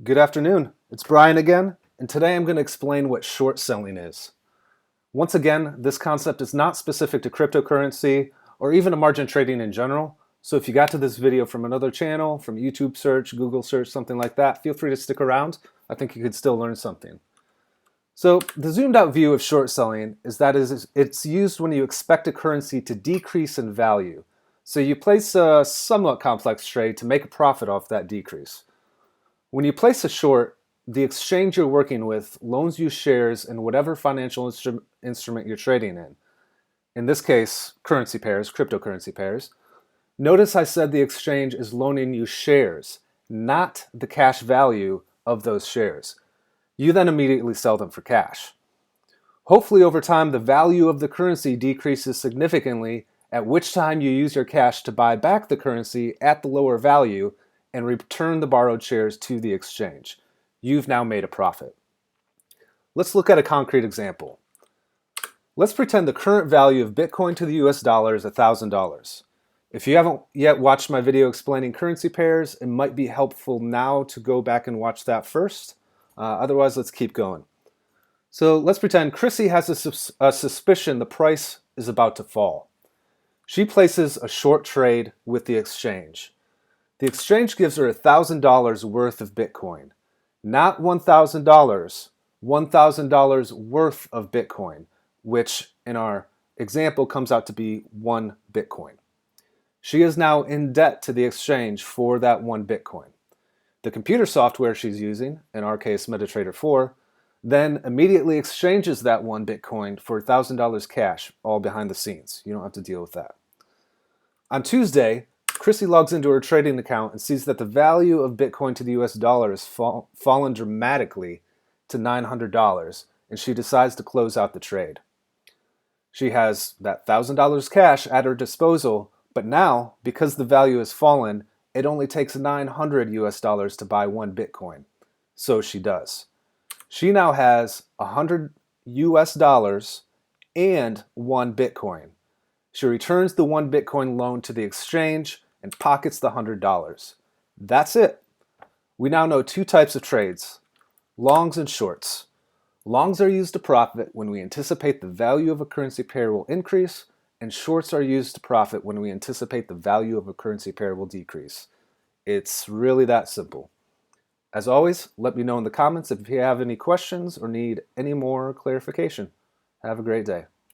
Good afternoon, it's Brian again, and today I'm going to explain what short selling is. Once again, this concept is not specific to cryptocurrency or even to margin trading in general, so if you got to this video from another channel, from YouTube search, Google search, something like that, feel free to stick around. I think you could still learn something. So the zoomed out view of short selling is that it's used when you expect a currency to decrease in value. So you place a somewhat complex trade to make a profit off that decrease. When you place a short, the exchange you're working with loans you shares in whatever financial instrument you're trading in. In this case, currency pairs, cryptocurrency pairs. Notice I said the exchange is loaning you shares, not the cash value of those shares. You then immediately sell them for cash. Hopefully over time the value of the currency decreases significantly, at which time you use your cash to buy back the currency at the lower value and return the borrowed shares to the exchange. You've now made a profit. Let's look at a concrete example. Let's pretend the current value of Bitcoin to the US dollar is $1,000. If you haven't yet watched my video explaining currency pairs, it might be helpful now to go back and watch that first. Otherwise, let's keep going. So let's pretend Chrissy has a suspicion the price is about to fall. She places a short trade with the exchange. The exchange gives her $1,000 worth of Bitcoin. Not $1,000, $1,000 worth of Bitcoin, which in our example comes out to be 1 Bitcoin. She is now in debt to the exchange for that 1 Bitcoin. The computer software she's using, in our case MetaTrader 4, then immediately exchanges that 1 Bitcoin for $1,000 cash, all behind the scenes. You don't have to deal with that. On Tuesday, Chrissy logs into her trading account and sees that the value of Bitcoin to the US dollar has fallen dramatically to $900, and she decides to close out the trade. She has that $1,000 cash at her disposal, but now, because the value has fallen, it only takes 900 US dollars to buy 1 Bitcoin. So she does. She now has 100 US dollars and 1 Bitcoin. She returns the 1 Bitcoin loan to the exchange and pockets the $100. That's it. We now know 2 types of trades, longs and shorts. Longs are used to profit when we anticipate the value of a currency pair will increase, and shorts are used to profit when we anticipate the value of a currency pair will decrease. It's really that simple. As always, let me know in the comments if you have any questions or need any more clarification. Have a great day.